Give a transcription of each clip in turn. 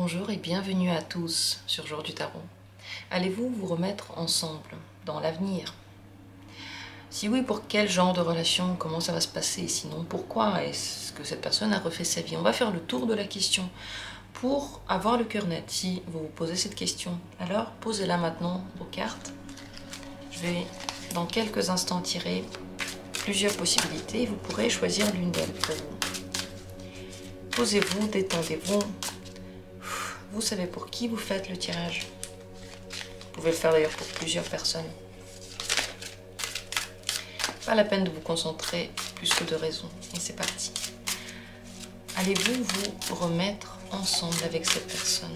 Bonjour et bienvenue à tous sur Jour du Tarot. Allez-vous vous remettre ensemble dans l'avenir? Si oui, pour quel genre de relation? Comment ça va se passer? Sinon, pourquoi est-ce que cette personne a refait sa vie? On va faire le tour de la question pour avoir le cœur net. Si vous vous posez cette question, alors posez-la maintenant aux cartes. Je vais dans quelques instants tirer plusieurs possibilités et vous pourrez choisir l'une d'elles pour vous. Posez-vous, détendez-vous. Vous savez pour qui vous faites le tirage. Vous pouvez le faire d'ailleurs pour plusieurs personnes. Pas la peine de vous concentrer plus que de raison. Et c'est parti. Allez-vous vous remettre ensemble avec cette personne?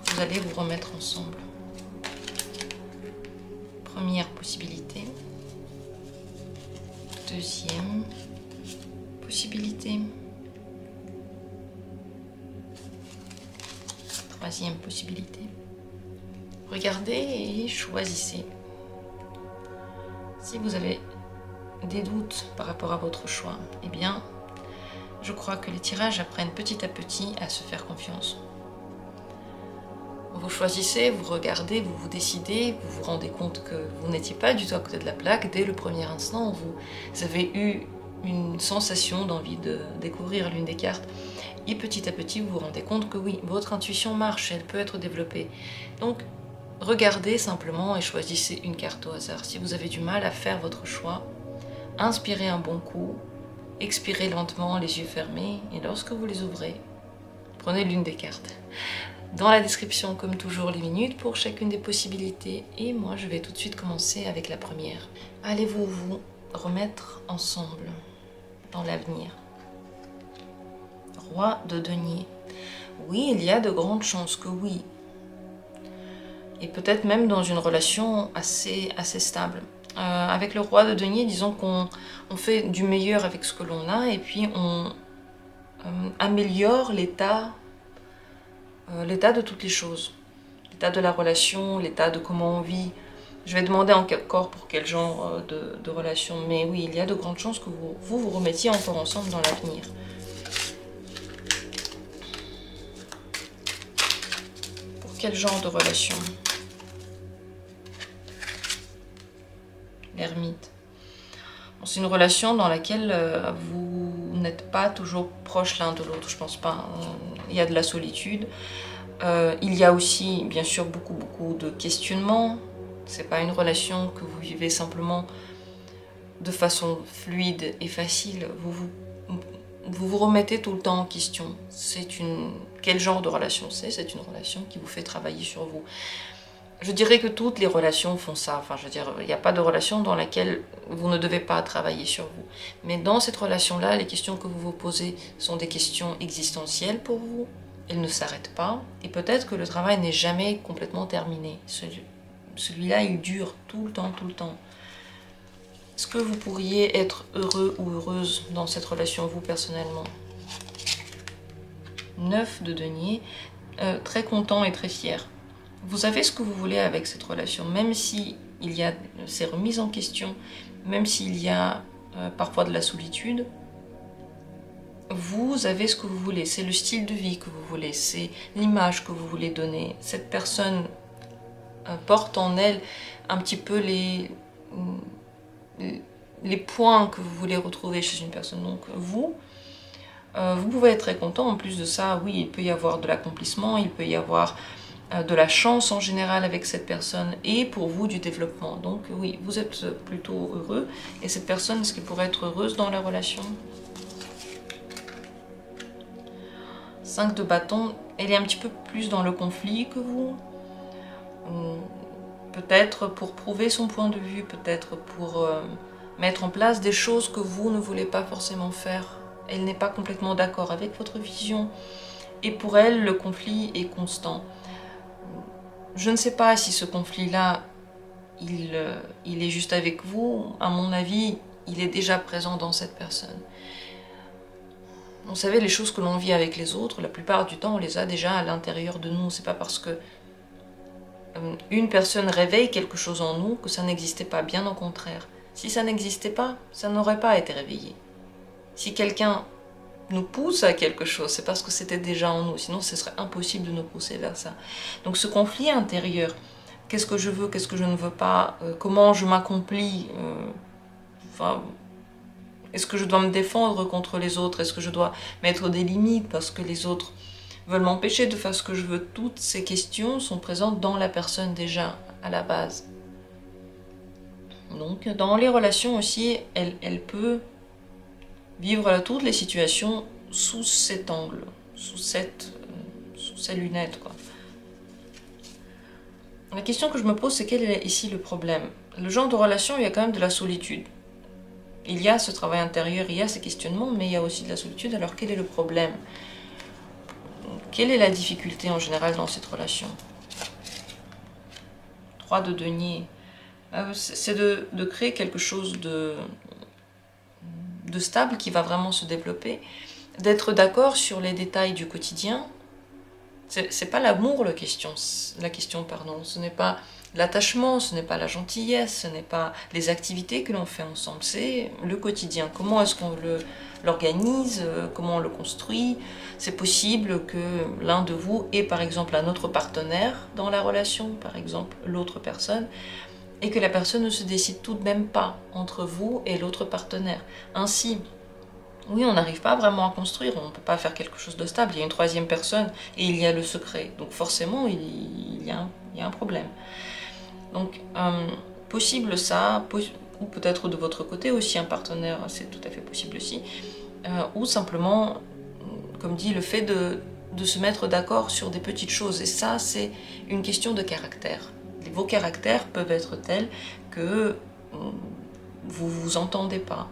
Vous allez vous remettre ensemble. Première possibilité. Deuxième possibilité. Troisième possibilité. Regardez et choisissez. Si vous avez des doutes par rapport à votre choix, eh bien, je crois que les tirages apprennent petit à petit à se faire confiance. Vous choisissez, vous regardez, vous vous décidez, vous vous rendez compte que vous n'étiez pas du tout à côté de la plaque. Dès le premier instant, vous avez eu une sensation d'envie de découvrir l'une des cartes. Et petit à petit, vous vous rendez compte que oui, votre intuition marche, elle peut être développée. Donc, regardez simplement et choisissez une carte au hasard. Si vous avez du mal à faire votre choix, inspirez un bon coup, expirez lentement les yeux fermés et lorsque vous les ouvrez, prenez l'une des cartes. Dans la description, comme toujours, les minutes pour chacune des possibilités. Et moi, je vais tout de suite commencer avec la première. Allez-vous vous remettre ensemble dans l'avenir? Roi de denier. Oui, il y a de grandes chances que oui. Et peut-être même dans une relation assez stable. Avec le roi de denier, disons qu'on fait du meilleur avec ce que l'on a et puis on améliore l'état de toutes les choses. L'état de la relation, l'état de comment on vit. Je vais demander encore pour quel genre de relation. Mais oui, il y a de grandes chances que vous remettiez encore ensemble dans l'avenir. Quel genre de relation? L'ermite. Bon, c'est une relation dans laquelle vous n'êtes pas toujours proches l'un de l'autre, je pense pas. Il y a de la solitude. Il y a aussi, bien sûr, beaucoup de questionnements. C'est pas une relation que vous vivez simplement de façon fluide et facile. Vous vous remettez tout le temps en question. Quel genre de relation c'est? C'est une relation qui vous fait travailler sur vous. Je dirais que toutes les relations font ça. Enfin, je veux dire, il n'y a pas de relation dans laquelle vous ne devez pas travailler sur vous. Mais dans cette relation-là, les questions que vous vous posez sont des questions existentielles pour vous. Elles ne s'arrêtent pas. Et peut-être que le travail n'est jamais complètement terminé. Celui-là, il dure tout le temps, tout le temps. Est-ce que vous pourriez être heureux ou heureuse dans cette relation, vous, personnellement? 9 de denier, très content et très fier. Vous savez ce que vous voulez avec cette relation, même si il y a ces remises en question, même s'il y a parfois de la solitude, vous avez ce que vous voulez, c'est le style de vie que vous voulez, c'est l'image que vous voulez donner. Cette personne porte en elle un petit peu les points que vous voulez retrouver chez une personne. Donc vous pouvez être très content. En plus de ça, oui, il peut y avoir de l'accomplissement, il peut y avoir de la chance en général avec cette personne et pour vous du développement. Donc oui, vous êtes plutôt heureux. Et cette personne, est-ce qu'elle pourrait être heureuse dans la relation? 5 de bâton, elle est un petit peu plus dans le conflit que vous. Peut-être pour prouver son point de vue, peut-être pour mettre en place des choses que vous ne voulez pas forcément faire. Elle n'est pas complètement d'accord avec votre vision. Et pour elle, le conflit est constant. Je ne sais pas si ce conflit-là, il est juste avec vous. À mon avis, il est déjà présent dans cette personne. Vous savez, les choses que l'on vit avec les autres, la plupart du temps, on les a déjà à l'intérieur de nous. C'est pas parce que une personne réveille quelque chose en nous que ça n'existait pas, bien au contraire. Si ça n'existait pas, ça n'aurait pas été réveillé. Si quelqu'un nous pousse à quelque chose, c'est parce que c'était déjà en nous, sinon ce serait impossible de nous pousser vers ça. Donc ce conflit intérieur, qu'est-ce que je veux, qu'est-ce que je ne veux pas, comment je m'accomplis, enfin, est-ce que je dois me défendre contre les autres, est-ce que je dois mettre des limites parce que les autres veulent m'empêcher de faire ce que je veux, toutes ces questions sont présentes dans la personne déjà, à la base. Donc dans les relations aussi, elle peut vivre toutes les situations sous cet angle, sous ces lunettes, quoi. La question que je me pose, c'est quel est ici le problème? Le genre de relation, il y a quand même de la solitude. Il y a ce travail intérieur, il y a ces questionnements, mais il y a aussi de la solitude. Alors quel est le problème? Quelle est la difficulté en général dans cette relation? 3 de denier. C'est de créer quelque chose de stable qui va vraiment se développer, d'être d'accord sur les détails du quotidien. C'est pas l'amour la question, ce n'est pas l'attachement, ce n'est pas la gentillesse, ce n'est pas les activités que l'on fait ensemble, c'est le quotidien. Comment est-ce qu'on l'organise, comment on le construit. C'est possible que l'un de vous ait par exemple un autre partenaire dans la relation, par exemple l'autre personne, et que la personne ne se décide tout de même pas entre vous et l'autre partenaire. Ainsi, oui, on n'arrive pas vraiment à construire, on ne peut pas faire quelque chose de stable, il y a une troisième personne et il y a le secret. Donc forcément, il y a un problème. Donc, possible ça, ou peut-être de votre côté aussi un partenaire, c'est tout à fait possible aussi, ou simplement, comme dit, le fait de se mettre d'accord sur des petites choses. Et ça, c'est une question de caractère. Vos caractères peuvent être tels que vous vous entendez pas.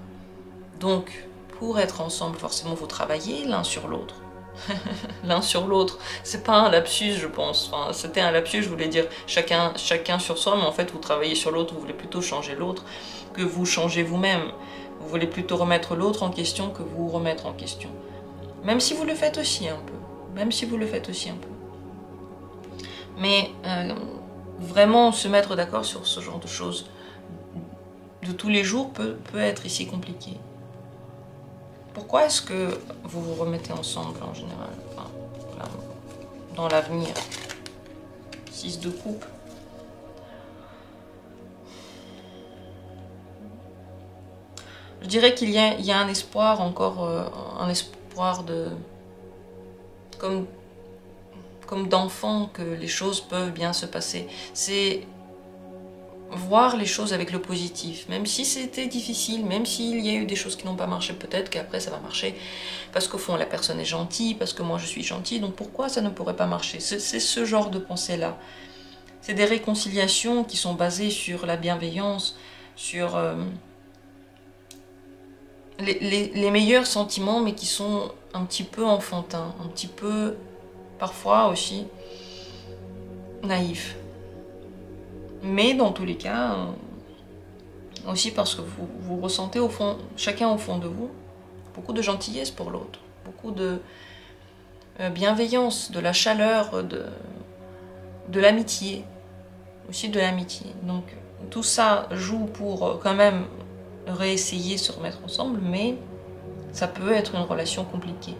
Donc, pour être ensemble, forcément, vous travaillez l'un sur l'autre. L'un sur l'autre. C'est pas un lapsus, je pense. Enfin, c'était un lapsus, je voulais dire chacun sur soi, mais en fait, vous travaillez sur l'autre, vous voulez plutôt changer l'autre que vous changez vous-même. Vous voulez plutôt remettre l'autre en question que vous remettre en question. Même si vous le faites aussi un peu. Même si vous le faites aussi un peu. Mais vraiment se mettre d'accord sur ce genre de choses de tous les jours peut être ici compliqué. Pourquoi est-ce que vous vous remettez ensemble en général, enfin, dans l'avenir? 6 de coupe. Je dirais qu'il y a un espoir, encore un espoir de... comme d'enfant, que les choses peuvent bien se passer. C'est voir les choses avec le positif, même si c'était difficile, même s'il y a eu des choses qui n'ont pas marché, peut-être qu'après ça va marcher, parce qu'au fond la personne est gentille, parce que moi je suis gentille, donc pourquoi ça ne pourrait pas marcher? C'est ce genre de pensée-là. C'est des réconciliations qui sont basées sur la bienveillance, sur les meilleurs sentiments, mais qui sont un petit peu enfantins, un petit peu, parfois aussi, naïfs. Mais dans tous les cas, aussi parce que vous ressentez au fond, chacun au fond de vous, beaucoup de gentillesse pour l'autre, beaucoup de bienveillance, de la chaleur, de l'amitié, aussi de l'amitié. Donc tout ça joue pour quand même réessayer de se remettre ensemble, mais ça peut être une relation compliquée.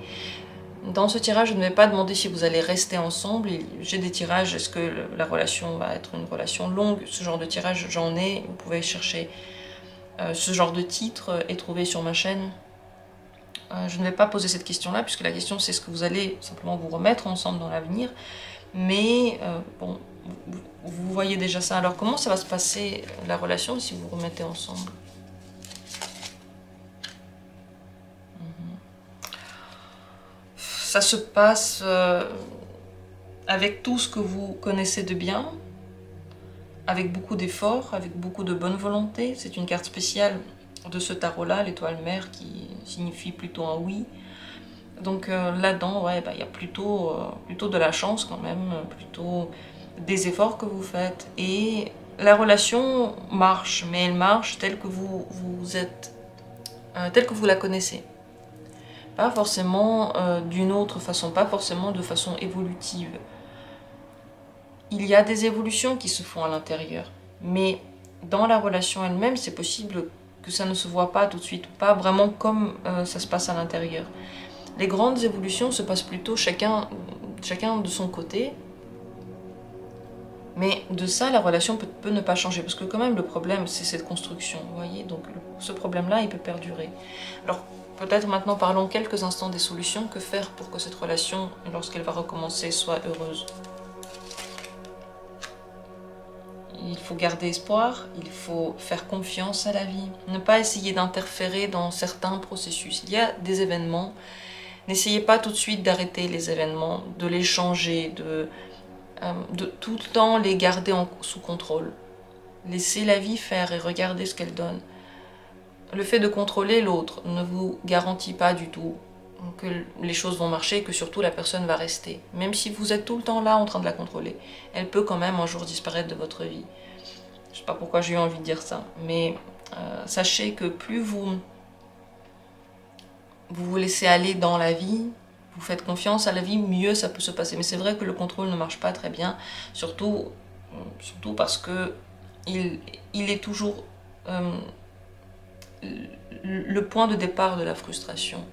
Dans ce tirage, je ne vais pas demander si vous allez rester ensemble. J'ai des tirages, est-ce que la relation va être une relation longue? Ce genre de tirage, j'en ai. Vous pouvez chercher ce genre de titre et trouver sur ma chaîne. Je ne vais pas poser cette question-là, puisque la question c'est est-ce que vous allez simplement vous remettre ensemble dans l'avenir. Mais bon, vous voyez déjà ça. Alors comment ça va se passer la relation si vous vous remettez ensemble? Ça se passe avec tout ce que vous connaissez de bien, avec beaucoup d'efforts, avec beaucoup de bonne volonté. C'est une carte spéciale de ce tarot-là, l'étoile mère, qui signifie plutôt un oui. Donc là-dedans, ouais, bah, y a plutôt de la chance quand même, plutôt des efforts que vous faites. Et la relation marche, mais elle marche telle que telle que vous la connaissez. Pas forcément d'une autre façon, pas forcément de façon évolutive. Il y a des évolutions qui se font à l'intérieur, mais dans la relation elle-même, c'est possible que ça ne se voit pas tout de suite, pas vraiment comme ça se passe à l'intérieur. Les grandes évolutions se passent plutôt chacun de son côté. Mais de ça, la relation peut ne pas changer. Parce que quand même, le problème, c'est cette construction. Vous voyez, donc ce problème-là, il peut perdurer. Alors, peut-être maintenant, parlons quelques instants des solutions. Que faire pour que cette relation, lorsqu'elle va recommencer, soit heureuse? Il faut garder espoir, il faut faire confiance à la vie. Ne pas essayer d'interférer dans certains processus. Il y a des événements. N'essayez pas tout de suite d'arrêter les événements, de les changer, de tout le temps les garder sous contrôle. Laissez la vie faire et regardez ce qu'elle donne. Le fait de contrôler l'autre ne vous garantit pas du tout que les choses vont marcher et que surtout la personne va rester. Même si vous êtes tout le temps là en train de la contrôler, elle peut quand même un jour disparaître de votre vie. Je ne sais pas pourquoi j'ai eu envie de dire ça, mais sachez que plus vous vous laissez aller dans la vie, vous faites confiance à la vie, mieux ça peut se passer. Mais c'est vrai que le contrôle ne marche pas très bien, surtout parce que il est toujours le point de départ de la frustration.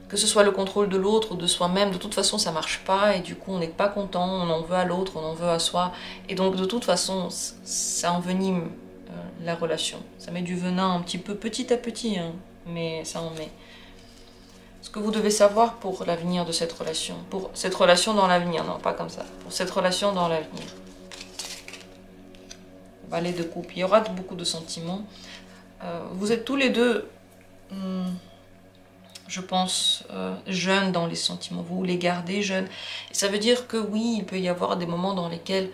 Que ce soit le contrôle de l'autre ou de soi-même, de toute façon ça marche pas et du coup on n'est pas content, on en veut à l'autre, on en veut à soi. Et donc de toute façon ça envenime la relation. Ça met du venin un petit peu petit à petit, hein, mais ça en met. Ce que vous devez savoir pour l'avenir de cette relation, pour cette relation dans l'avenir, non pas comme ça, pour cette relation dans l'avenir. Valet de coupe, il y aura beaucoup de sentiments. Vous êtes tous les deux, je pense, jeunes dans les sentiments, vous les gardez jeunes. Et ça veut dire que oui, il peut y avoir des moments dans lesquels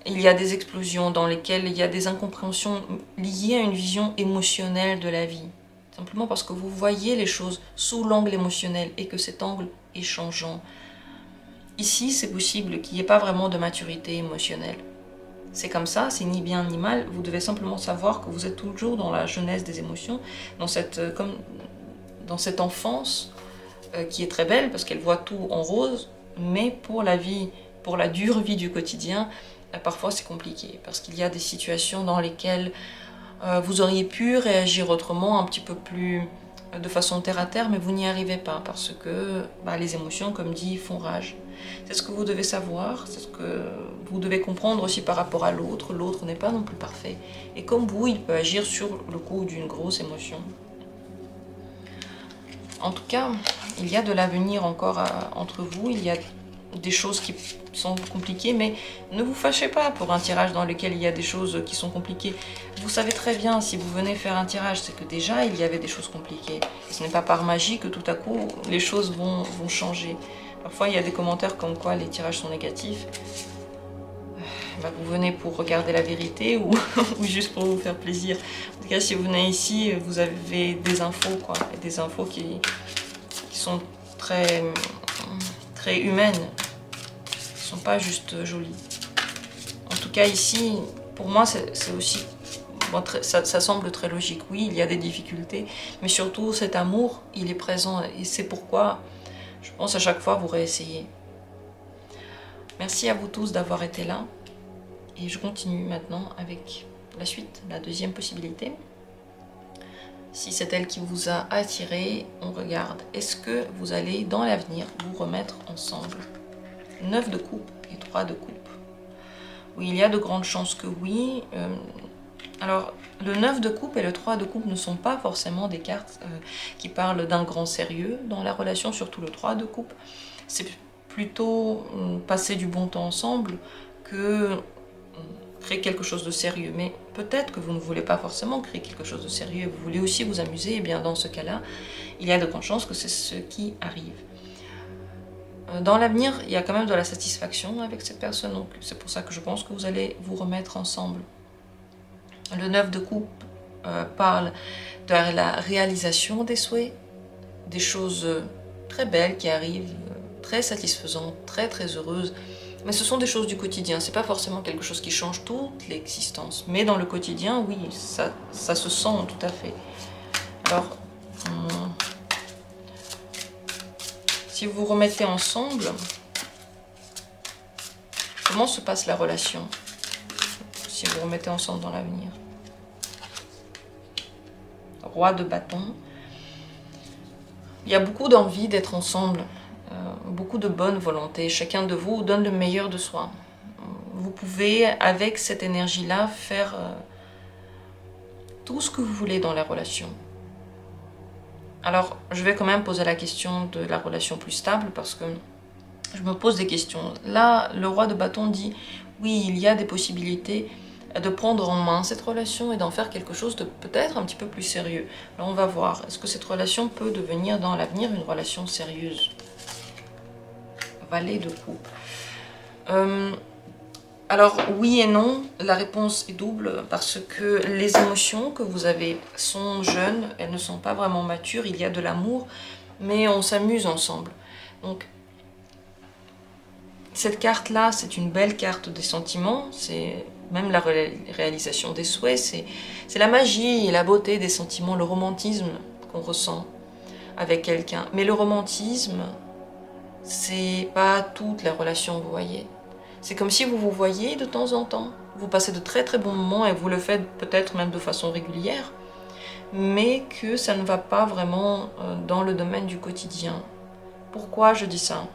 il y a des explosions, dans lesquels il y a des incompréhensions liées à une vision émotionnelle de la vie. Simplement parce que vous voyez les choses sous l'angle émotionnel et que cet angle est changeant. Ici, c'est possible qu'il n'y ait pas vraiment de maturité émotionnelle. C'est comme ça, c'est ni bien ni mal. Vous devez simplement savoir que vous êtes toujours dans la jeunesse des émotions, dans cette enfance qui est très belle parce qu'elle voit tout en rose, mais pour la vie, pour la dure vie du quotidien, parfois c'est compliqué parce qu'il y a des situations dans lesquelles vous auriez pu réagir autrement, un petit peu plus de façon terre à terre, mais vous n'y arrivez pas parce que les émotions, comme dit, font rage. C'est ce que vous devez savoir, c'est ce que vous devez comprendre aussi par rapport à l'autre. L'autre n'est pas non plus parfait. Et comme vous, il peut agir sur le coup d'une grosse émotion. En tout cas, il y a de l'avenir encore entre vous, il y a des choses qui sont compliquées, mais ne vous fâchez pas pour un tirage dans lequel il y a des choses qui sont compliquées. Vous savez très bien, si vous venez faire un tirage, c'est que déjà il y avait des choses compliquées. Et ce n'est pas par magie que tout à coup les choses vont changer. Parfois il y a des commentaires comme quoi les tirages sont négatifs. Vous venez pour regarder la vérité ou juste pour vous faire plaisir. En tout cas, si vous venez ici, vous avez des infos, quoi. Et des infos qui sont très humaines. Qui ne sont pas juste jolies. En tout cas, ici, pour moi, c'est aussi... Bon, ça semble très logique. Oui, il y a des difficultés. Mais surtout, cet amour, il est présent. Et c'est pourquoi, je pense, à chaque fois, vous réessayez. Merci à vous tous d'avoir été là. Et je continue maintenant avec la suite, la deuxième possibilité. Si c'est elle qui vous a attiré, on regarde. Est-ce que vous allez, dans l'avenir, vous remettre ensemble? 9 de coupe et 3 de coupe. Oui, il y a de grandes chances que oui. Alors, le 9 de coupe et le 3 de coupe ne sont pas forcément des cartes qui parlent d'un grand sérieux dans la relation, surtout le 3 de coupe. C'est plutôt passer du bon temps ensemble que créer quelque chose de sérieux. Mais peut-être que vous ne voulez pas forcément créer quelque chose de sérieux, vous voulez aussi vous amuser, et bien dans ce cas-là, il y a de grandes chances que c'est ce qui arrive. Dans l'avenir, il y a quand même de la satisfaction avec cette personne, donc c'est pour ça que je pense que vous allez vous remettre ensemble. Le 9 de coupe parle de la réalisation des souhaits, des choses très belles qui arrivent, très satisfaisantes, très heureuses. Mais ce sont des choses du quotidien, c'est pas forcément quelque chose qui change toute l'existence. Mais dans le quotidien, oui, ça se sent tout à fait. Alors, si vous vous remettez ensemble, comment se passe la relation si vous vous remettez ensemble dans l'avenir? Roi de bâton. Il y a beaucoup d'envie d'être ensemble, beaucoup de bonne volonté. Chacun de vous donne le meilleur de soi. Vous pouvez, avec cette énergie-là, faire tout ce que vous voulez dans la relation. Alors, je vais quand même poser la question de la relation plus stable parce que je me pose des questions. Là, le roi de bâton dit, oui, il y a des possibilités de prendre en main cette relation et d'en faire quelque chose de peut-être un petit peu plus sérieux. Alors, on va voir, est-ce que cette relation peut devenir dans l'avenir une relation sérieuse? Valet de coupe. Alors, oui et non, la réponse est double parce que les émotions que vous avez sont jeunes, elles ne sont pas vraiment matures, il y a de l'amour, mais on s'amuse ensemble. Donc, cette carte-là, c'est une belle carte des sentiments, c'est même la réalisation des souhaits, c'est la magie et la beauté des sentiments, le romantisme qu'on ressent avec quelqu'un. Mais le romantisme, c'est pas toute la relation, vous voyez. C'est comme si vous vous voyez de temps en temps, vous passez de très très bons moments et vous le faites peut-être même de façon régulière, mais que ça ne va pas vraiment dans le domaine du quotidien. Pourquoi je dis ça?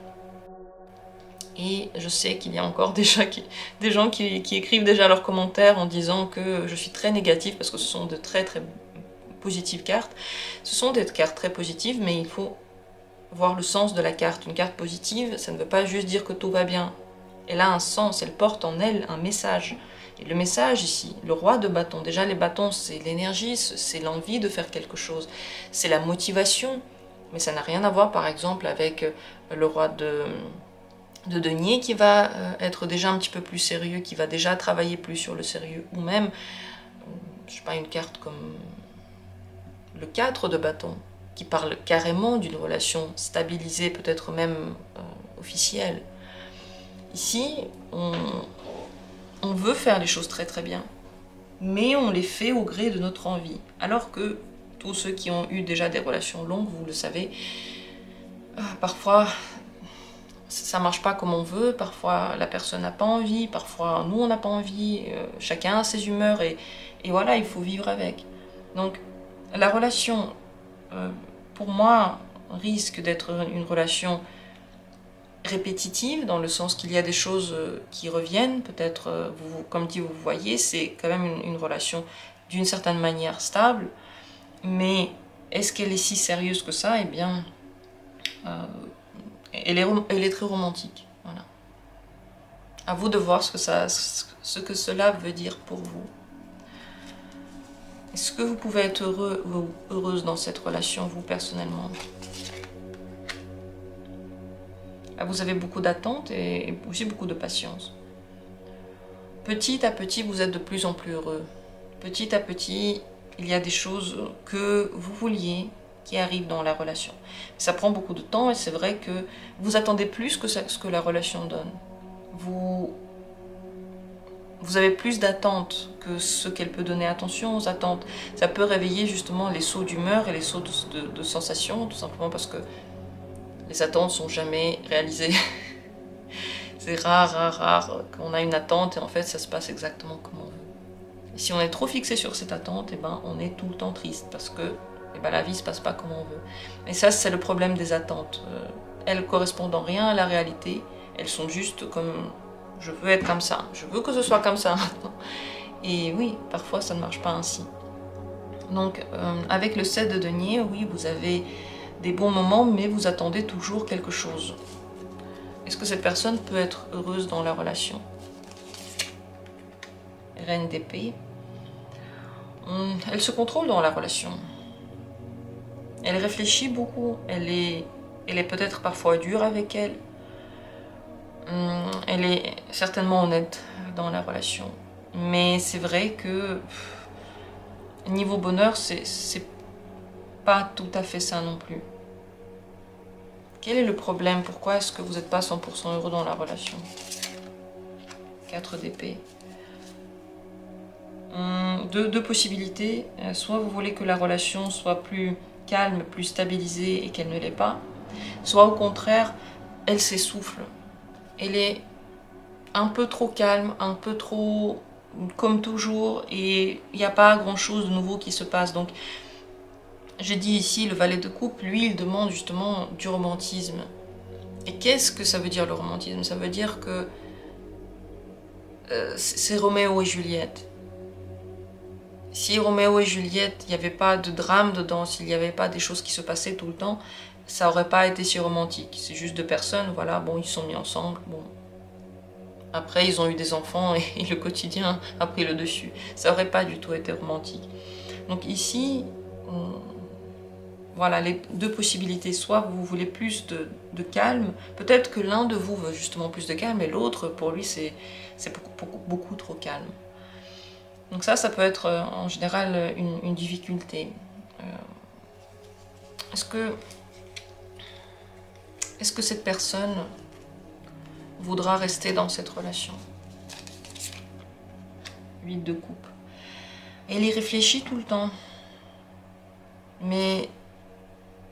Et je sais qu'il y a encore des gens qui écrivent déjà leurs commentaires en disant que je suis très négative parce que ce sont de très très positives cartes. Ce sont des cartes très positives, mais il faut voir le sens de la carte. Une carte positive, ça ne veut pas juste dire que tout va bien. Elle a un sens, elle porte en elle un message. Et le message ici, le roi de bâton, déjà les bâtons c'est l'énergie, c'est l'envie de faire quelque chose, c'est la motivation. Mais ça n'a rien à voir par exemple avec le roi de denier qui va être déjà un petit peu plus sérieux, qui va déjà travailler plus sur le sérieux. Ou même, je sais pas, une carte comme le 4 de bâton, qui parle carrément d'une relation stabilisée, peut-être même officielle. Ici, on veut faire les choses très très bien, mais on les fait au gré de notre envie. Alors que tous ceux qui ont eu déjà des relations longues, vous le savez, parfois ça marche pas comme on veut, parfois la personne n'a pas envie, parfois nous on n'a pas envie, chacun a ses humeurs et voilà, il faut vivre avec. Donc la relation, pour moi, risque d'être une relation répétitive, dans le sens qu'il y a des choses qui reviennent, peut-être, comme dit, vous voyez, c'est quand même une relation d'une certaine manière stable, mais est-ce qu'elle est si sérieuse que ça? Eh bien, elle est très romantique, voilà. À vous de voir ce que cela veut dire pour vous. Est-ce que vous pouvez être heureux ou heureuse dans cette relation, vous, personnellement? Vous avez beaucoup d'attentes et aussi beaucoup de patience. Petit à petit, vous êtes de plus en plus heureux. Petit à petit, il y a des choses que vous vouliez qui arrivent dans la relation. Ça prend beaucoup de temps et c'est vrai que vous attendez plus que ce que la relation donne. Vous avez plus d'attentes que ce qu'elle peut donner. Attention aux attentes. Ça peut réveiller justement les sauts d'humeur et les sauts de sensations, tout simplement parce que les attentes sont jamais réalisées. C'est rare qu'on a une attente et en fait ça se passe exactement comme on veut. Et si on est trop fixé sur cette attente, eh ben, on est tout le temps triste parce que eh ben, la vie se passe pas comme on veut. Et ça, c'est le problème des attentes. Elles correspondent en rien à la réalité. Elles sont juste comme je veux être comme ça, je veux que ce soit comme ça maintenant. Et oui, parfois ça ne marche pas ainsi. Donc avec le 7 de denier, oui, vous avez des bons moments, mais vous attendez toujours quelque chose. Est-ce que cette personne peut être heureuse dans la relation? Reine d'épée. Elle se contrôle dans la relation. Elle réfléchit beaucoup. Elle est peut-être parfois dure avec elle. Elle est certainement honnête dans la relation. Mais c'est vrai que niveau bonheur, c'est pas tout à fait ça non plus. Quel est le problème? Pourquoi est-ce que vous n'êtes pas 100% heureux dans la relation? 4 d'épée. Deux possibilités. Soit vous voulez que la relation soit plus calme, plus stabilisée et qu'elle ne l'est pas. Soit au contraire, elle s'essouffle. Elle est un peu trop calme, un peu trop comme toujours et il n'y a pas grand chose de nouveau qui se passe. Donc J'ai dit ici, le valet de coupe, lui, il demande justement du romantisme. Et qu'est-ce que ça veut dire le romantisme? Ça veut dire que c'est Roméo et Juliette. Si Roméo et Juliette, il n'y avait pas de drame dedans, s'il n'y avait pas des choses qui se passaient tout le temps, ça aurait pas été si romantique. C'est juste deux personnes, voilà, bon, ils se sont mis ensemble, bon. Après, ils ont eu des enfants et le quotidien a pris le dessus. Ça aurait pas du tout été romantique. Donc ici, voilà les deux possibilités. Soit vous voulez plus de calme, peut-être que l'un de vous veut justement plus de calme et l'autre, pour lui, c'est beaucoup trop calme. Donc ça peut être en général une difficulté. Est-ce que cette personne voudra rester dans cette relation? 8 de coupe. Elle y réfléchit tout le temps. Mais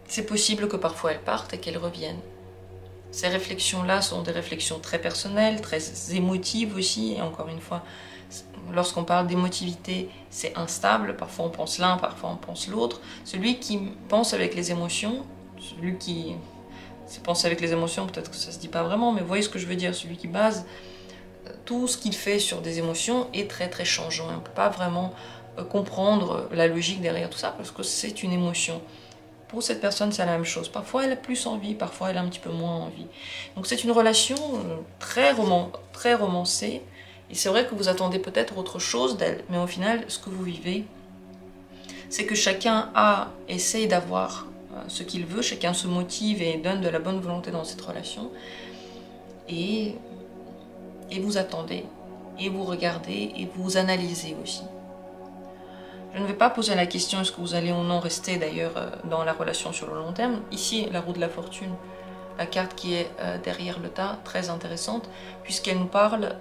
c'est possible que parfois elle parte et qu'elle revienne. Ces réflexions-là sont des réflexions très personnelles, très émotives aussi. Et encore une fois, lorsqu'on parle d'émotivité, c'est instable. Parfois on pense l'un, parfois on pense l'autre. Celui qui pense avec les émotions, celui qui pense avec les émotions, peut-être que ça se dit pas vraiment, mais vous voyez ce que je veux dire, celui qui base tout ce qu'il fait sur des émotions est très très changeant. On ne peut pas vraiment comprendre la logique derrière tout ça parce que c'est une émotion. Pour cette personne, c'est la même chose. Parfois, elle a plus envie, parfois, elle a un petit peu moins envie. Donc, c'est une relation très romancée. Et c'est vrai que vous attendez peut-être autre chose d'elle. Mais au final, ce que vous vivez, c'est que chacun essaye d'avoir ce qu'il veut. Chacun se motive et donne de la bonne volonté dans cette relation. Et vous attendez. Et vous regardez. Et vous analysez aussi. Je ne vais pas poser la question est-ce que vous allez ou non rester d'ailleurs dans la relation sur le long terme. Ici, la roue de la fortune, la carte qui est derrière le tas, très intéressante, puisqu'elle nous parle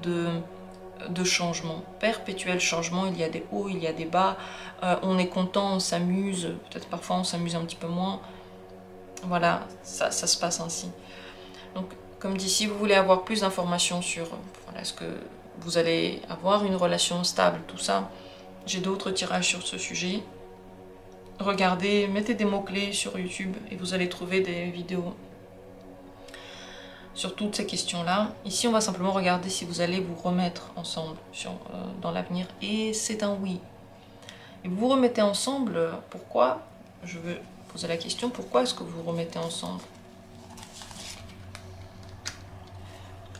de changement, perpétuel changement. Il y a des hauts, il y a des bas, on est content, on s'amuse, peut-être parfois on s'amuse un petit peu moins. Voilà, ça se passe ainsi. Donc, comme dit, si vous voulez avoir plus d'informations sur voilà, est-ce que vous allez avoir une relation stable, tout ça, j'ai d'autres tirages sur ce sujet. Regardez, mettez des mots-clés sur YouTube et vous allez trouver des vidéos sur toutes ces questions-là. Ici, on va simplement regarder si vous allez vous remettre ensemble dans l'avenir. Et c'est un oui. Et vous vous remettez ensemble, pourquoi? Je veux poser la question, pourquoi est-ce que vous vous remettez ensemble?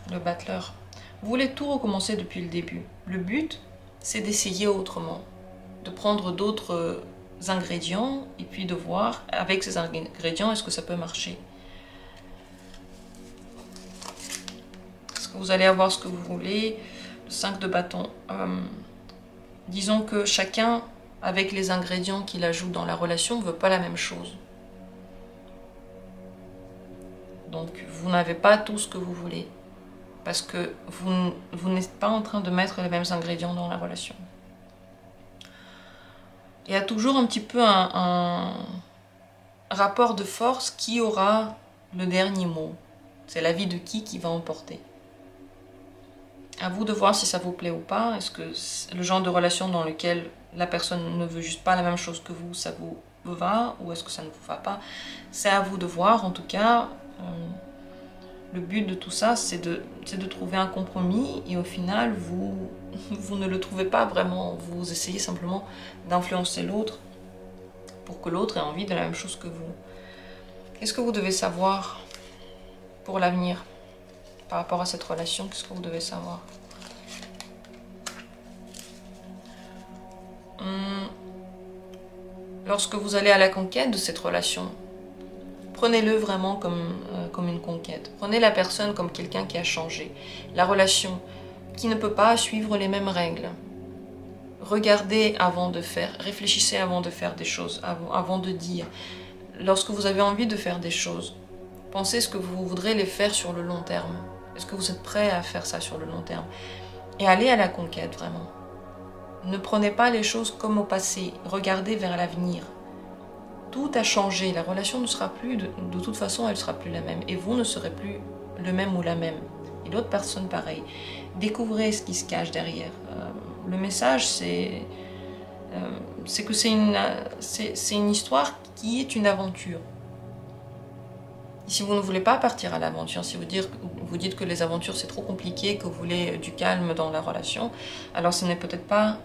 Le battleur. Vous voulez tout recommencer depuis le début. Le but, c'est d'essayer autrement, de prendre d'autres ingrédients et puis de voir avec ces ingrédients est-ce que ça peut marcher. Est-ce que vous allez avoir ce que vous voulez? Le 5 de bâton. Disons que chacun, avec les ingrédients qu'il ajoute dans la relation, ne veut pas la même chose. Donc vous n'avez pas tout ce que vous voulez. Parce que vous n'êtes pas en train de mettre les mêmes ingrédients dans la relation. Il y a toujours un petit peu un rapport de force qui aura le dernier mot. C'est l'avis de qui va emporter. À vous de voir si ça vous plaît ou pas. Est-ce que le genre de relation dans lequel la personne ne veut juste pas la même chose que vous, ça vous va, ou est-ce que ça ne vous va pas? C'est à vous de voir, en tout cas. Le but de tout ça, c'est de trouver un compromis et au final, vous ne le trouvez pas vraiment. Vous essayez simplement d'influencer l'autre pour que l'autre ait envie de la même chose que vous. Qu'est-ce que vous devez savoir pour l'avenir par rapport à cette relation? Qu'est-ce que vous devez savoir? Lorsque vous allez à la conquête de cette relation, prenez-le vraiment comme une conquête. Prenez la personne comme quelqu'un qui a changé. La relation qui ne peut pas suivre les mêmes règles. Regardez avant de faire, réfléchissez avant de faire des choses, avant de dire. Lorsque vous avez envie de faire des choses, pensez ce que vous voudrez les faire sur le long terme. Est-ce que vous êtes prêt à faire ça sur le long terme? Et allez à la conquête, vraiment. Ne prenez pas les choses comme au passé. Regardez vers l'avenir. Tout a changé, la relation ne sera plus, de toute façon elle ne sera plus la même. Et vous ne serez plus le même ou la même. Et l'autre personne pareil. Découvrez ce qui se cache derrière. Le message c'est c'est que c'est une histoire qui est une aventure. Et si vous ne voulez pas partir à l'aventure, si vous dites que les aventures c'est trop compliqué, que vous voulez du calme dans la relation, alors ce n'est peut-être pas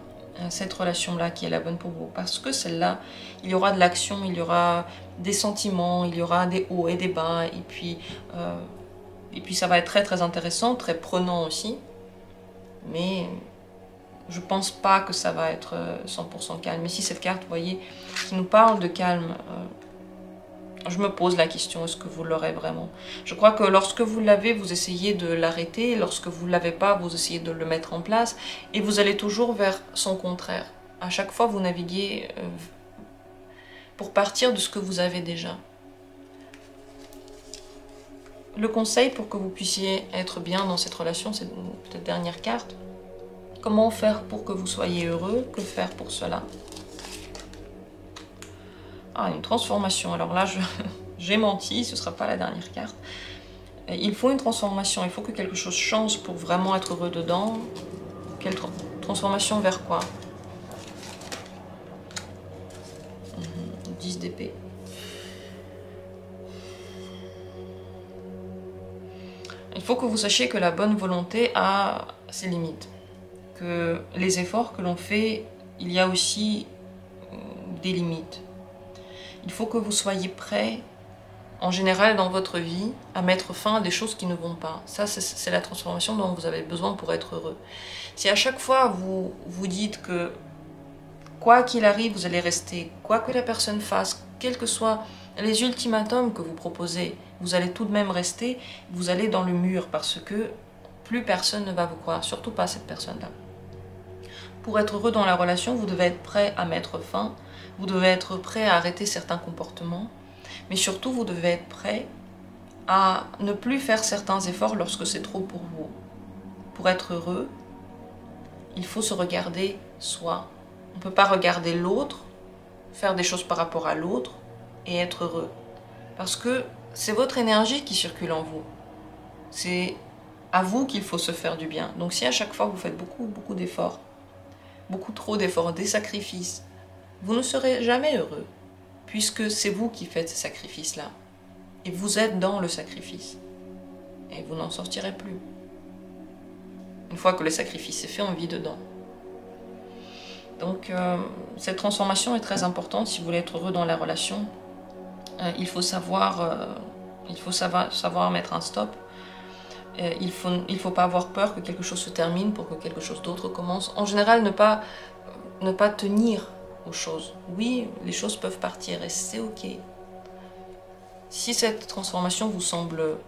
cette relation-là qui est la bonne pour vous. Parce que celle-là, il y aura de l'action, il y aura des sentiments, il y aura des hauts et des bas, et puis ça va être très très intéressant, très prenant aussi. Mais je pense pas que ça va être 100% calme. Ici, cette carte, vous voyez, qui nous parle de calme, je me pose la question, est-ce que vous l'aurez vraiment? Je crois que lorsque vous l'avez, vous essayez de l'arrêter. Lorsque vous ne l'avez pas, vous essayez de le mettre en place. Et vous allez toujours vers son contraire. À chaque fois, vous naviguez pour partir de ce que vous avez déjà. Le conseil pour que vous puissiez être bien dans cette relation, c'est cette dernière carte. Comment faire pour que vous soyez heureux? Que faire pour cela? Ah, une transformation. Alors là, j'ai menti, ce ne sera pas la dernière carte. Il faut une transformation, il faut que quelque chose change pour vraiment être heureux dedans. Quelle transformation vers quoi? 10 d'épée. Il faut que vous sachiez que la bonne volonté a ses limites. Que les efforts que l'on fait, il y a aussi des limites. Il faut que vous soyez prêts, en général dans votre vie, à mettre fin à des choses qui ne vont pas. Ça, c'est la transformation dont vous avez besoin pour être heureux. Si à chaque fois vous vous dites que quoi qu'il arrive, vous allez rester, quoi que la personne fasse, quels que soient les ultimatums que vous proposez, vous allez tout de même rester, vous allez dans le mur parce que plus personne ne va vous croire, surtout pas cette personne-là. Pour être heureux dans la relation, vous devez être prêt à mettre fin, vous devez être prêt à arrêter certains comportements, mais surtout vous devez être prêt à ne plus faire certains efforts lorsque c'est trop pour vous. Pour être heureux, il faut se regarder soi. On ne peut pas regarder l'autre, faire des choses par rapport à l'autre et être heureux. Parce que c'est votre énergie qui circule en vous. C'est à vous qu'il faut se faire du bien. Donc si à chaque fois vous faites beaucoup d'efforts, beaucoup trop d'efforts, des sacrifices, vous ne serez jamais heureux, puisque c'est vous qui faites ces sacrifices-là. Et vous êtes dans le sacrifice. Et vous n'en sortirez plus. Une fois que le sacrifice est fait, on vit dedans. Donc, cette transformation est très importante si vous voulez être heureux dans la relation. Il faut savoir mettre un stop. Il faut pas avoir peur que quelque chose se termine pour que quelque chose d'autre commence. En général, ne pas tenir aux choses. Oui, les choses peuvent partir et c'est ok. Si cette transformation vous semble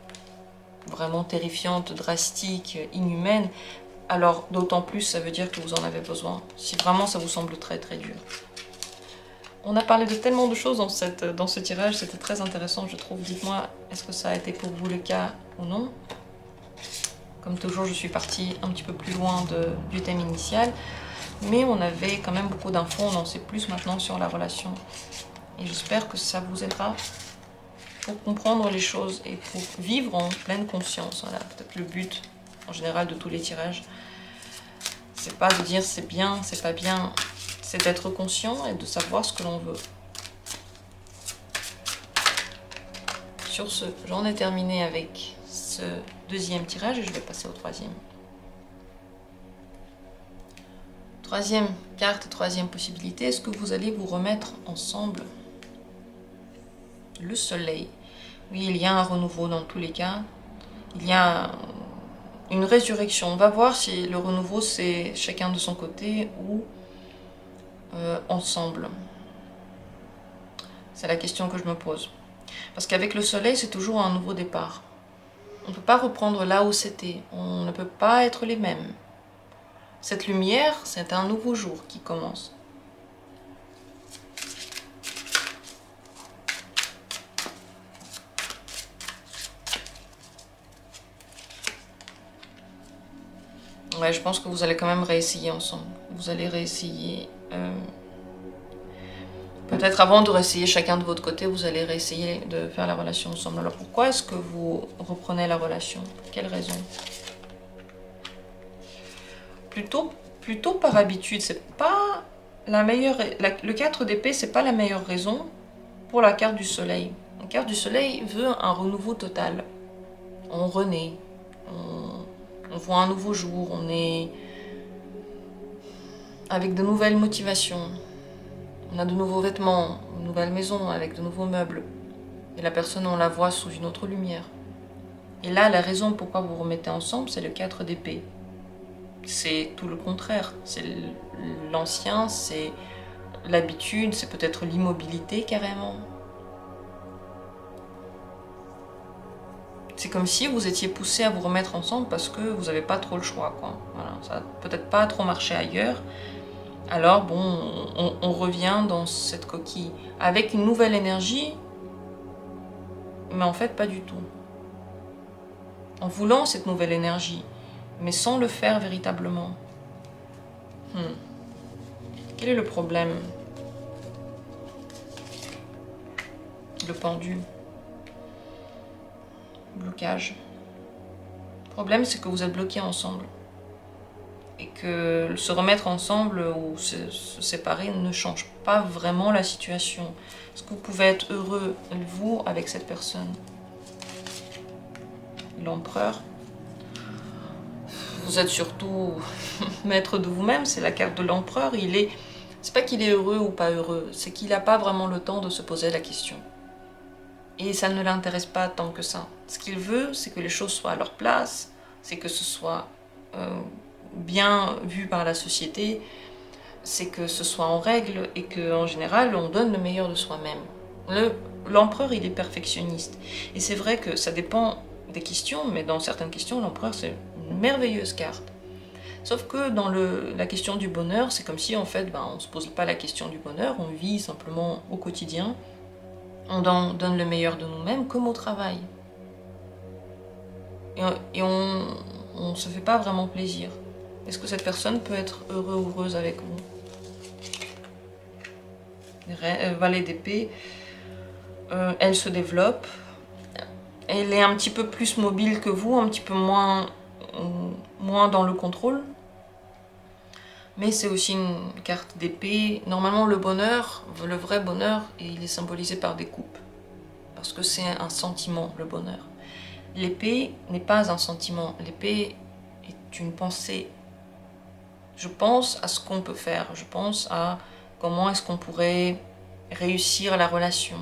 vraiment terrifiante, drastique, inhumaine, alors d'autant plus ça veut dire que vous en avez besoin. Si vraiment ça vous semble très très dur. On a parlé de tellement de choses dans ce tirage, c'était très intéressant je trouve. Dites-moi, est-ce que ça a été pour vous le cas ou non? Comme toujours, je suis partie un petit peu plus loin du thème initial. Mais on avait quand même beaucoup d'infos, on en sait plus maintenant sur la relation. Et j'espère que ça vous aidera pour comprendre les choses et pour vivre en pleine conscience. Voilà, peut-être le but en général de tous les tirages. C'est pas de dire c'est bien, c'est pas bien, c'est d'être conscient et de savoir ce que l'on veut. Sur ce, j'en ai terminé avec ce deuxième tirage et je vais passer au troisième. Troisième carte, troisième possibilité, est-ce que vous allez vous remettre ensemble? Le soleil. Oui, il y a un renouveau dans tous les cas. Il y a une résurrection. On va voir si le renouveau c'est chacun de son côté ou ensemble. C'est la question que je me pose. Parce qu'avec le soleil, c'est toujours un nouveau départ. On ne peut pas reprendre là où c'était. On ne peut pas être les mêmes. Cette lumière, c'est un nouveau jour qui commence. Ouais, je pense que vous allez quand même réessayer ensemble. Vous allez réessayer... Peut-être avant de réessayer chacun de votre côté, vous allez réessayer de faire la relation ensemble. Alors pourquoi est-ce que vous reprenez la relation? Pour quelle raison? Plutôt par habitude, c'est pas Le 4 d'épée, c'est pas la meilleure raison pour la carte du soleil. La carte du soleil veut un renouveau total. On renaît, on voit un nouveau jour, on est avec de nouvelles motivations. On a de nouveaux vêtements, une nouvelle maison avec de nouveaux meubles. Et la personne, on la voit sous une autre lumière. Et là, la raison pourquoi vous vous remettez ensemble, c'est le 4 d'épée. C'est tout le contraire. C'est l'ancien, c'est l'habitude, c'est peut-être l'immobilité carrément. C'est comme si vous étiez poussé à vous remettre ensemble parce que vous n'avez pas trop le choix, quoi. Voilà, ça n'a peut-être pas trop marché ailleurs. Alors bon, on revient dans cette coquille avec une nouvelle énergie, mais en fait pas du tout. En voulant cette nouvelle énergie, mais sans le faire véritablement. Quel est le problème? Le pendu. Blocage. Le problème, c'est que vous êtes bloqués ensemble. Et que se remettre ensemble ou se séparer ne change pas vraiment la situation. Est-ce que vous pouvez être heureux, vous, avec cette personne? L'empereur. Vous êtes surtout maître de vous-même, c'est la carte de l'empereur. C'est pas qu'il est heureux ou pas heureux, c'est qu'il n'a pas vraiment le temps de se poser la question. Et ça ne l'intéresse pas tant que ça. Ce qu'il veut, c'est que les choses soient à leur place, c'est que ce soit bien vu par la société, c'est que ce soit en règle et qu'en général, on donne le meilleur de soi-même. L'empereur, il est perfectionniste. Et c'est vrai que ça dépend des questions, mais dans certaines questions, l'empereur, c'est une merveilleuse carte. Sauf que dans la question du bonheur, c'est comme si en fait, on ne se pose pas la question du bonheur, on vit simplement au quotidien, on donne le meilleur de nous-mêmes comme au travail. Et on ne se fait pas vraiment plaisir. Est-ce que cette personne peut être heureux ou heureuse avec vous? Valet d'épée, elle se développe, elle est un petit peu plus mobile que vous, un petit peu moins dans le contrôle. Mais c'est aussi une carte d'épée. Normalement, le bonheur, le vrai bonheur, il est symbolisé par des coupes. Parce que c'est un sentiment, le bonheur. L'épée n'est pas un sentiment. L'épée est une pensée. Je pense à ce qu'on peut faire. Je pense à comment est-ce qu'on pourrait réussir la relation.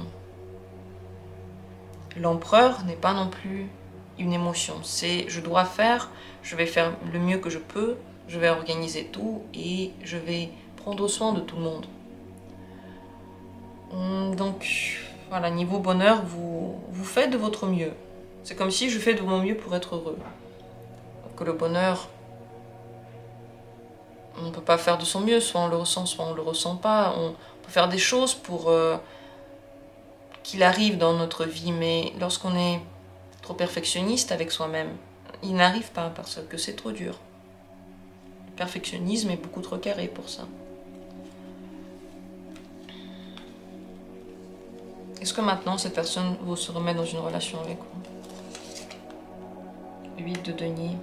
L'empereur n'est pas non plus une émotion. C'est je dois faire, je vais faire le mieux que je peux, je vais organiser tout et je vais prendre soin de tout le monde. Donc voilà, niveau bonheur, vous faites de votre mieux. C'est comme si je fais de mon mieux pour être heureux. Que le bonheur, on ne peut pas faire de son mieux, soit on le ressent, soit on ne le ressent pas. On peut faire des choses pour qu'il arrive dans notre vie, mais lorsqu'on est trop perfectionniste avec soi-même, il n'arrive pas parce que c'est trop dur. Le perfectionnisme est beaucoup trop carré pour ça. Est-ce que maintenant cette personne vous se remet dans une relation avec vous? 8 de denier.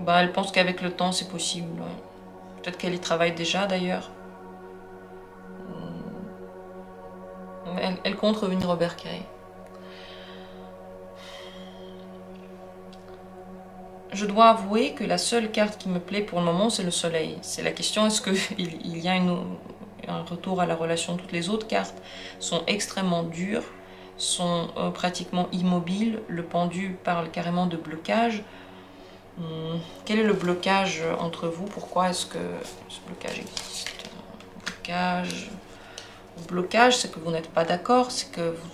Elle pense qu'avec le temps c'est possible. Ouais. Peut-être qu'elle y travaille déjà d'ailleurs. Elle compte revenir au bercail. Je dois avouer que la seule carte qui me plaît pour le moment, c'est le soleil. C'est la question, est-ce qu'il y a un retour à la relation? Toutes les autres cartes sont extrêmement dures, sont pratiquement immobiles. Le pendu parle carrément de blocage. Quel est le blocage entre vous? Pourquoi est-ce que ce blocage existe? Le blocage, c'est que vous n'êtes pas d'accord, c'est que vous...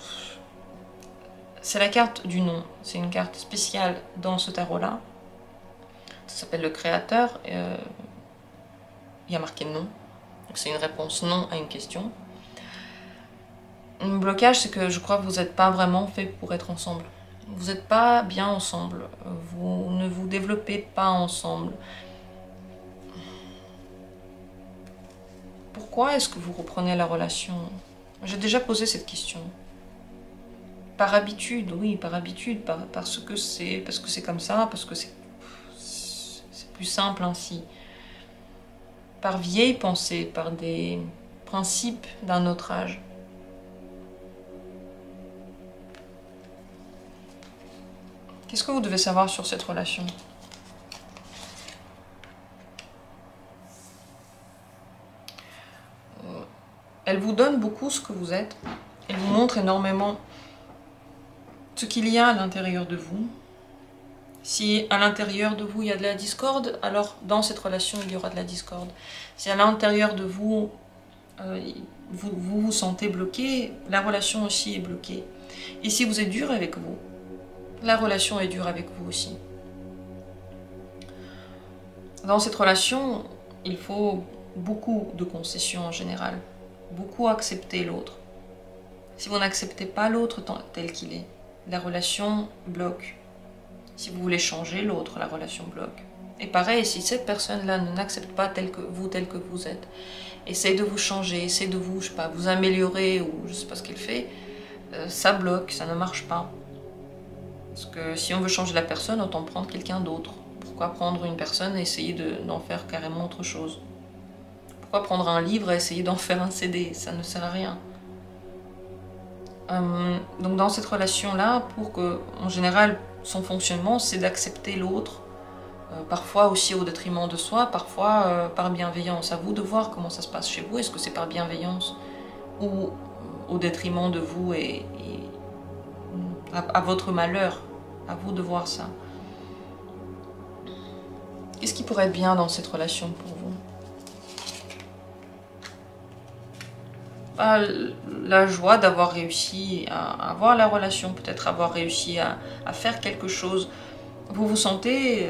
C'est la carte du non. C'est une carte spéciale dans ce tarot-là. Ça s'appelle le créateur. Il y a marqué non. Donc c'est une réponse non à une question. Un blocage, c'est que je crois que vous n'êtes pas vraiment fait pour être ensemble. Vous n'êtes pas bien ensemble. Vous ne vous développez pas ensemble. Pourquoi est-ce que vous reprenez la relation? J'ai déjà posé cette question. Par habitude, oui, par habitude, parce que c'est comme ça, parce que c'est plus simple ainsi. par vieille pensée, par des principes d'un autre âge. Qu'est-ce que vous devez savoir sur cette relation? Elle vous donne beaucoup ce que vous êtes. Elle vous montre énormément ce qu'il y a à l'intérieur de vous. Si à l'intérieur de vous il y a de la discorde, alors dans cette relation il y aura de la discorde. Si à l'intérieur de vous, vous vous sentez bloqué, la relation aussi est bloquée. Et si vous êtes dur avec vous, la relation est dure avec vous aussi. Dans cette relation, il faut beaucoup de concessions en général. Beaucoup accepter l'autre. Si vous n'acceptez pas l'autre tel qu'il est, la relation bloque. Si vous voulez changer l'autre, la relation bloque. Et pareil, si cette personne-là n'accepte pas tel que vous êtes, essaye de vous changer, essaye de vous, je sais pas, vous améliorer, ou je sais pas ce qu'elle fait, ça bloque, ça ne marche pas. Parce que si on veut changer la personne, autant prendre quelqu'un d'autre. Pourquoi prendre une personne et essayer d'en faire carrément autre chose? Pourquoi prendre un livre et essayer d'en faire un CD? Ça ne sert à rien. Donc dans cette relation-là, pour que, en général, son fonctionnement, c'est d'accepter l'autre, parfois aussi au détriment de soi, parfois par bienveillance. À vous de voir comment ça se passe chez vous. Est-ce que c'est par bienveillance ou au détriment de vous et à votre malheur? À vous de voir ça. Qu'est-ce qui pourrait être bien dans cette relation pour vous? La joie d'avoir réussi à avoir la relation, peut-être avoir réussi à faire quelque chose. Vous vous sentez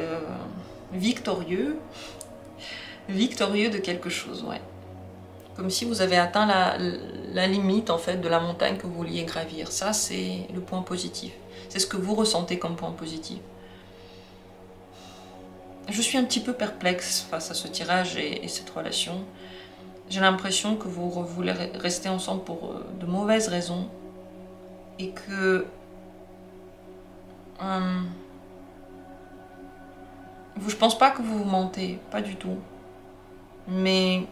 victorieux de quelque chose, ouais. Comme si vous avez atteint la limite en fait de la montagne que vous vouliez gravir. Ça, c'est le point positif. C'est ce que vous ressentez comme point positif. Je suis un petit peu perplexe face à ce tirage et cette relation. J'ai l'impression que vous voulez rester ensemble pour de mauvaises raisons et que je pense pas que vous vous mentez, pas du tout. Mais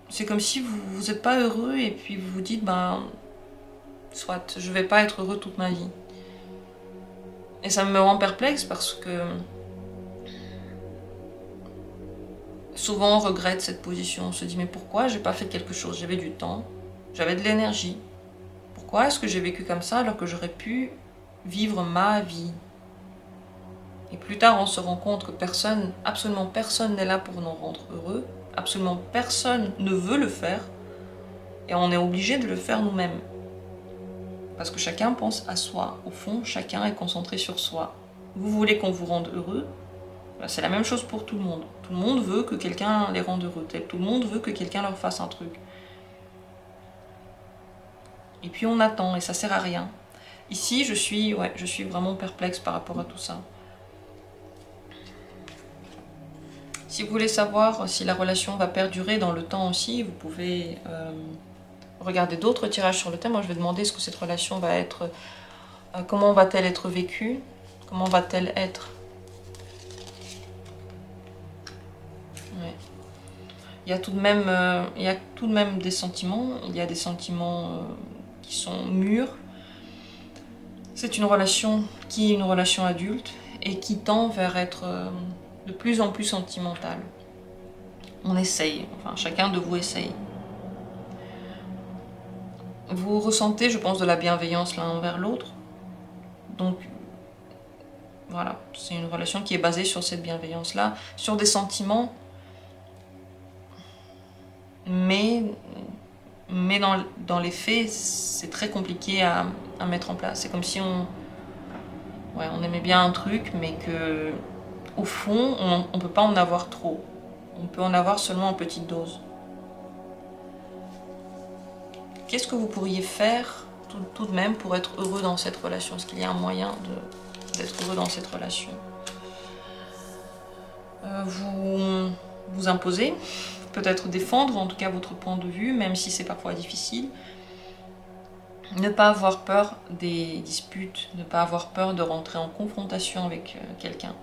c'est comme si vous n'êtes pas heureux et puis vous vous dites, ben, soit, je vais pas être heureux toute ma vie. Et ça me rend perplexe parce que souvent on regrette cette position, on se dit mais pourquoi j'ai pas fait quelque chose? J'avais du temps, j'avais de l'énergie. Pourquoi est-ce que j'ai vécu comme ça alors que j'aurais pu vivre ma vie? Et plus tard on se rend compte que personne, absolument personne n'est là pour nous rendre heureux, absolument personne ne veut le faire et on est obligé de le faire nous-mêmes. Parce que chacun pense à soi, au fond chacun est concentré sur soi. Vous voulez qu'on vous rende heureux? C'est la même chose pour tout le monde. Tout le monde veut que quelqu'un les rende heureux. Tout le monde veut que quelqu'un leur fasse un truc. Et puis on attend et ça sert à rien. Ici, je suis vraiment perplexe par rapport à tout ça. Si vous voulez savoir si la relation va perdurer dans le temps aussi, vous pouvez regarder d'autres tirages sur le thème. Moi, je vais demander ce que cette relation va être, comment va-t-elle être vécue, comment va-t-elle être. Ouais. Il y a tout de même des sentiments. Il y a des sentiments qui sont mûrs. C'est une relation qui est une relation adulte et qui tend vers être de plus en plus sentimentale. On essaye, enfin chacun de vous essaye. Vous ressentez, je pense, de la bienveillance l'un envers l'autre. Donc voilà, c'est une relation qui est basée sur cette bienveillance-là, sur des sentiments. Mais dans les faits, c'est très compliqué à mettre en place. C'est comme si on aimait bien un truc, mais que au fond, on ne peut pas en avoir trop. On peut en avoir seulement en petite dose. Qu'est-ce que vous pourriez faire tout de même pour être heureux dans cette relation? Est-ce qu'il y a un moyen d'être heureux dans cette relation? Vous imposer, peut-être défendre en tout cas votre point de vue, même si c'est parfois difficile. Ne pas avoir peur des disputes, ne pas avoir peur de rentrer en confrontation avec quelqu'un.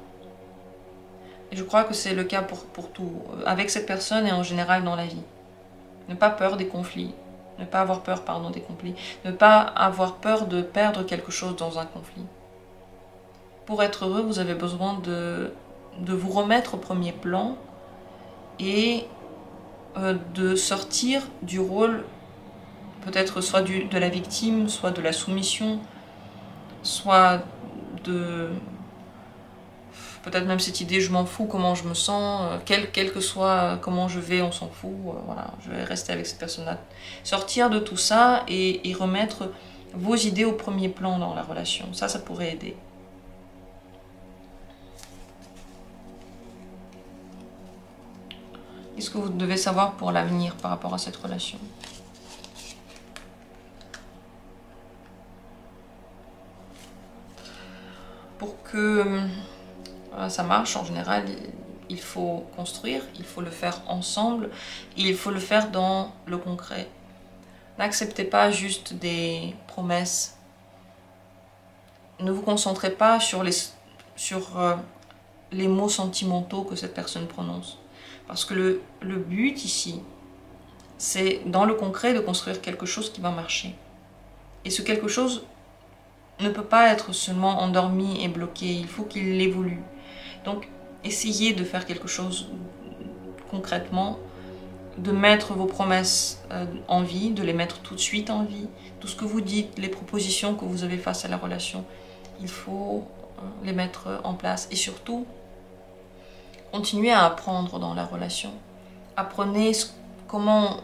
Et je crois que c'est le cas pour tout, avec cette personne et en général dans la vie. Ne pas peur des conflits, ne pas avoir peur, pardon, des conflits, ne pas avoir peur de perdre quelque chose dans un conflit. Pour être heureux, vous avez besoin de vous remettre au premier plan et de sortir du rôle, peut-être soit de la victime, soit de la soumission, soit de... peut-être même cette idée, je m'en fous comment je me sens, quel que soit comment je vais, on s'en fout, voilà, je vais rester avec cette personne-là. Sortir de tout ça et remettre vos idées au premier plan dans la relation, ça pourrait aider. Qu'est-ce que vous devez savoir pour l'avenir par rapport à cette relation? Pour que ça marche, en général, il faut construire, il faut le faire ensemble, et il faut le faire dans le concret. N'acceptez pas juste des promesses. Ne vous concentrez pas sur les mots sentimentaux que cette personne prononce. Parce que le but ici, c'est dans le concret de construire quelque chose qui va marcher. Et ce quelque chose ne peut pas être seulement endormi et bloqué, il faut qu'il évolue. Donc, essayez de faire quelque chose concrètement, de mettre vos promesses en vie, de les mettre tout de suite en vie. Tout ce que vous dites, les propositions que vous avez face à la relation, il faut les mettre en place. Et surtout, continuez à apprendre dans la relation. Apprenez comment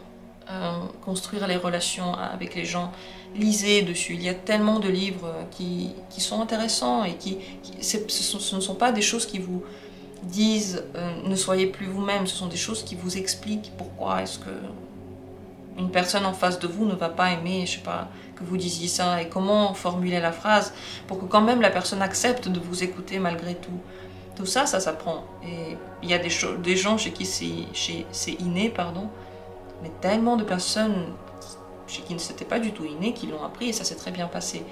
construire les relations avec les gens. Lisez dessus. Il y a tellement de livres qui sont intéressants et ce ne sont pas des choses qui vous disent ne soyez plus vous-même. Ce sont des choses qui vous expliquent pourquoi est-ce que une personne en face de vous ne va pas aimer, je sais pas, que vous disiez ça et comment formuler la phrase pour que quand même la personne accepte de vous écouter malgré tout. Tout ça, ça s'apprend. Et il y a des gens chez qui c'est inné, pardon, mais tellement de personnes chez qui ne c'était pas du tout inné, qui l'ont appris et ça s'est très bien passé.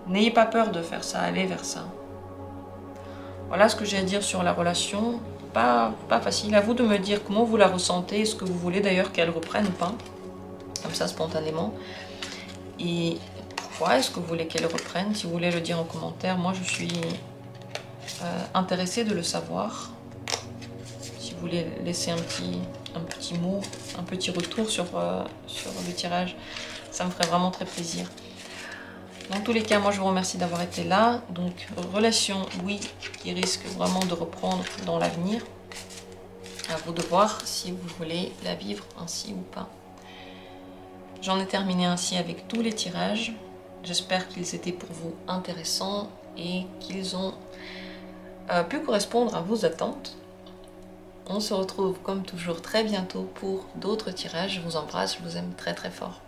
N'ayez pas peur de faire ça, allez vers ça. Voilà ce que j'ai à dire sur la relation. Pas facile, à vous de me dire comment vous la ressentez, est-ce que vous voulez d'ailleurs qu'elle reprenne ou pas, comme ça spontanément. Et pourquoi est-ce que vous voulez qu'elle reprenne? Si vous voulez le dire en commentaire, moi je suis intéressée de le savoir. Si vous voulez laisser un petit mot, un petit retour sur le tirage, ça me ferait vraiment très plaisir. Dans tous les cas, moi je vous remercie d'avoir été là. Donc relation, oui, qui risque vraiment de reprendre dans l'avenir. À vous de voir si vous voulez la vivre ainsi ou pas. J'en ai terminé ainsi avec tous les tirages. J'espère qu'ils étaient pour vous intéressants et qu'ils ont pu correspondre à vos attentes. On se retrouve comme toujours très bientôt pour d'autres tirages. Je vous embrasse, je vous aime très très fort.